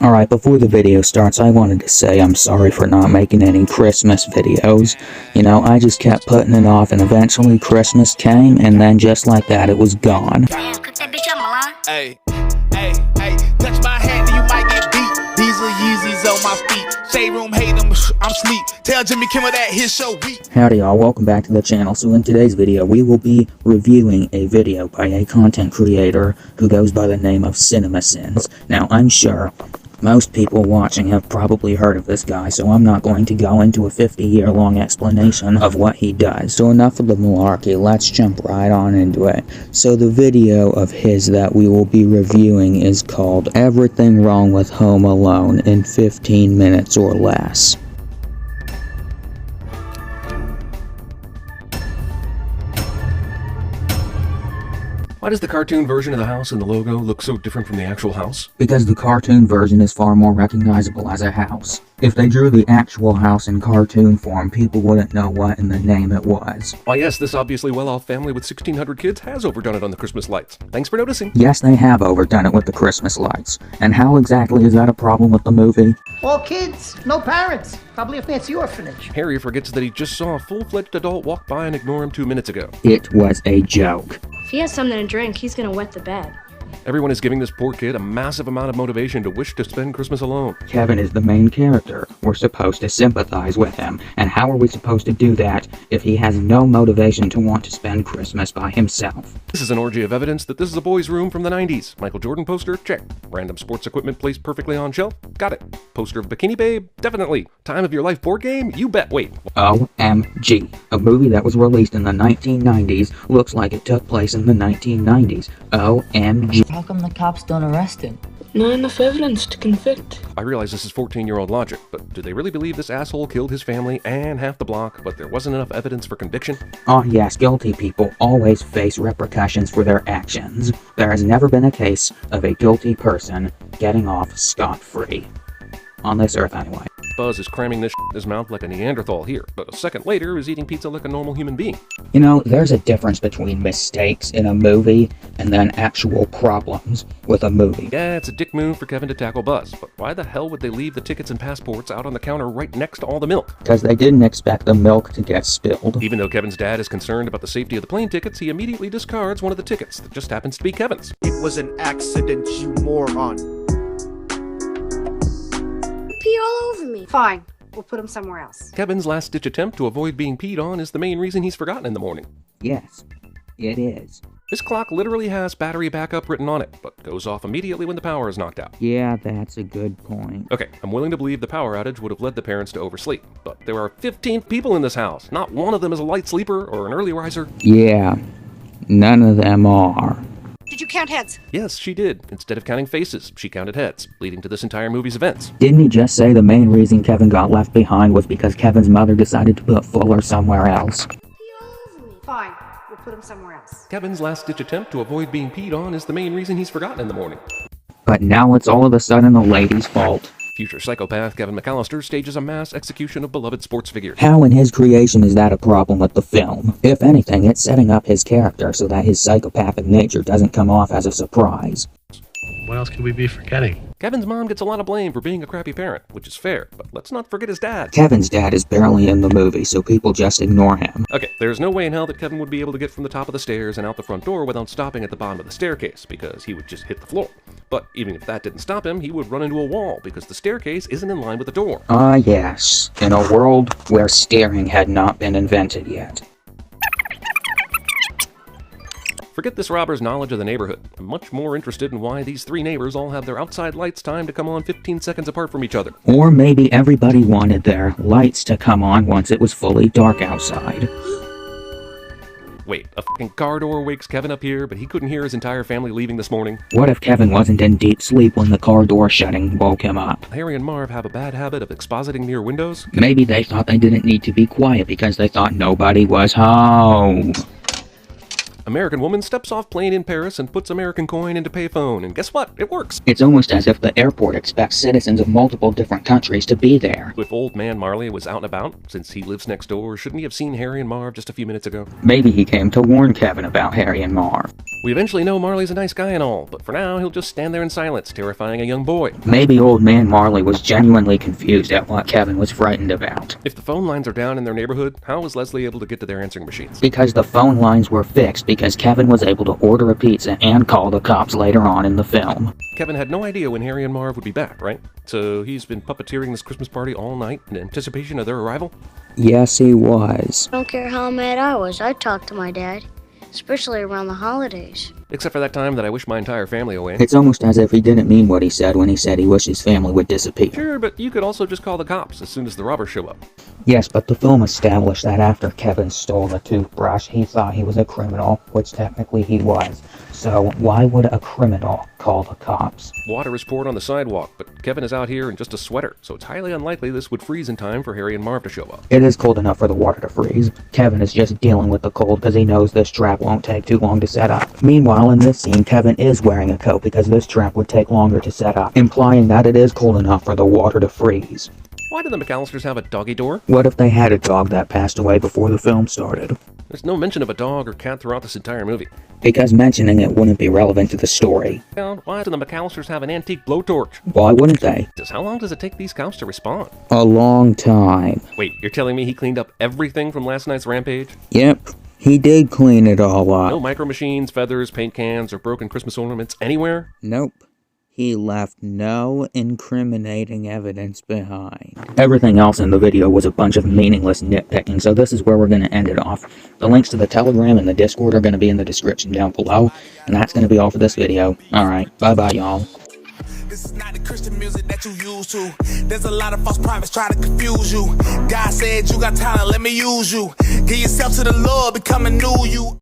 Alright, before the video starts, I wanted to say I'm sorry for not making any Christmas videos. You know, I just kept putting it off, and eventually Christmas came, and then just like that, it was gone. Hey, touch my hand and you might get beat. Diesel Yeezys on my feet. Shade room hate them, I'm sleep. Tell Jimmy Kimmel that his show weak. Howdy y'all, welcome back to the channel. So in today's video, we will be reviewing a video by a content creator who goes by the name of CinemaSins. Now, I'm sure most people watching have probably heard of this guy, so I'm not going to go into a 50-year-long explanation of what he does. So enough of the malarkey, let's jump right on into it. So the video of his that we will be reviewing is called Everything Wrong with Home Alone in 15 minutes or less. Why does the cartoon version of the house and the logo look so different from the actual house? Because the cartoon version is far more recognizable as a house. If they drew the actual house in cartoon form, people wouldn't know what in the name it was. Why yes, this obviously well-off family with 1,600 kids has overdone it on the Christmas lights. Thanks for noticing. Yes, they have overdone it with the Christmas lights. And how exactly is that a problem with the movie? All kids, no parents. Probably a fancy orphanage. Harry forgets that he just saw a full-fledged adult walk by and ignore him 2 minutes ago. It was a joke. If he has something to drink, he's gonna wet the bed. Everyone is giving this poor kid a massive amount of motivation to wish to spend Christmas alone. Kevin is the main character. We're supposed to sympathize with him. And how are we supposed to do that if he has no motivation to want to spend Christmas by himself? This is an orgy of evidence that this is a boy's room from the 90s. Michael Jordan poster? Check. Random sports equipment placed perfectly on shelf? Got it. Poster of Bikini Babe? Definitely. Time of your life board game? You bet. Wait. OMG. A movie that was released in the 1990s looks like it took place in the 1990s. OMG. How come the cops don't arrest him? Not enough evidence to convict. I realize this is 14-year-old logic, but do they really believe this asshole killed his family and half the block, but there wasn't enough evidence for conviction? Oh yes, guilty people always face repercussions for their actions. There has never been a case of a guilty person getting off scot-free. On this earth, anyway. Buzz is cramming this in his mouth like a Neanderthal here, but a second later is eating pizza like a normal human being. You know, there's a difference between mistakes in a movie and then actual problems with a movie. Yeah, it's a dick move for Kevin to tackle Buzz, but why the hell would they leave the tickets and passports out on the counter right next to all the milk? Because they didn't expect the milk to get spilled. Even though Kevin's dad is concerned about the safety of the plane tickets, he immediately discards one of the tickets that just happens to be Kevin's. It was an accident, you moron. Pee all over me. Fine. We'll put him somewhere else. Kevin's last-ditch attempt to avoid being peed on is the main reason he's forgotten in the morning. Yes, it is. This clock literally has battery backup written on it, but goes off immediately when the power is knocked out. Yeah, that's a good point. Okay, I'm willing to believe the power outage would have led the parents to oversleep, but there are 15 people in this house. Not one of them is a light sleeper or an early riser. Yeah, none of them are. Did you count heads? Yes, she did. Instead of counting faces, she counted heads, leading to this entire movie's events. Didn't he just say the main reason Kevin got left behind was because Kevin's mother decided to put Fuller somewhere else? Pee all over me. Fine. We'll put him somewhere else. Kevin's last-ditch attempt to avoid being peed on is the main reason he's forgotten in the morning. But now it's all of a sudden the lady's fault. Future psychopath Kevin McAllister stages a mass execution of beloved sports figures. How in his creation is that a problem with the film? If anything, it's setting up his character so that his psychopathic nature doesn't come off as a surprise. What else could we be forgetting? Kevin's mom gets a lot of blame for being a crappy parent, which is fair, but let's not forget his dad. Kevin's dad is barely in the movie, so people just ignore him. Okay, there's no way in hell that Kevin would be able to get from the top of the stairs and out the front door without stopping at the bottom of the staircase, because he would just hit the floor. But even if that didn't stop him, he would run into a wall, because the staircase isn't in line with the door. Ah yes, in a world where steering had not been invented yet. Forget this robber's knowledge of the neighborhood. I'm much more interested in why these three neighbors all have their outside lights timed to come on 15 seconds apart from each other. Or maybe everybody wanted their lights to come on once it was fully dark outside. Wait, a fucking car door wakes Kevin up here, but he couldn't hear his entire family leaving this morning? What if Kevin wasn't in deep sleep when the car door shutting woke him up? Harry and Marv have a bad habit of expositing near windows. Maybe they thought they didn't need to be quiet because they thought nobody was home. American woman steps off plane in Paris and puts American coin into payphone, and guess what? It works. It's almost as if the airport expects citizens of multiple different countries to be there. If old man Marley was out and about, since he lives next door, shouldn't he have seen Harry and Marv just a few minutes ago? Maybe he came to warn Kevin about Harry and Marv. We eventually know Marley's a nice guy and all, but for now he'll just stand there in silence, terrifying a young boy. Maybe old man Marley was genuinely confused at what Kevin was frightened about. If the phone lines are down in their neighborhood, how was Leslie able to get to their answering machines? Because the phone lines were fixed because Kevin was able to order a pizza and call the cops later on in the film. Kevin had no idea when Harry and Marv would be back, right? So he's been puppeteering this Christmas party all night in anticipation of their arrival? Yes, he was. I don't care how mad I was, I'd talk to my dad, especially around the holidays. Except for that time that I wished my entire family away. It's almost as if he didn't mean what he said when he said he wished his family would disappear. Sure, but you could also just call the cops as soon as the robbers show up. Yes, but the film established that after Kevin stole the toothbrush, he thought he was a criminal, which technically he was. So why would a criminal call the cops? Water is poured on the sidewalk, but Kevin is out here in just a sweater, so it's highly unlikely this would freeze in time for Harry and Marv to show up. It is cold enough for the water to freeze. Kevin is just dealing with the cold because he knows this trap won't take too long to set up. Meanwhile, in this scene, Kevin is wearing a coat because this trap would take longer to set up, implying that it is cold enough for the water to freeze. Why do the McAllisters have a doggy door? What if they had a dog that passed away before the film started? There's no mention of a dog or cat throughout this entire movie. Because mentioning it wouldn't be relevant to the story. Now, why do the McAllisters have an antique blowtorch? Why wouldn't they? How long does it take these cops to respond? A long time. Wait, you're telling me he cleaned up everything from last night's rampage? Yep, he did clean it all up. No micro machines, feathers, paint cans, or broken Christmas ornaments anywhere? Nope. He left no incriminating evidence behind. Everything else in the video was a bunch of meaningless nitpicking, so this is where we're going to end it off. The links to the Telegram and the Discord are going to be in the description down below, and that's going to be all for this video. Alright, bye-bye, y'all. This is not the Christian music that you used to. There's a lot of false prophets trying to confuse you. God said you got talent, let me use you. Give yourself to the Lord, become a new you.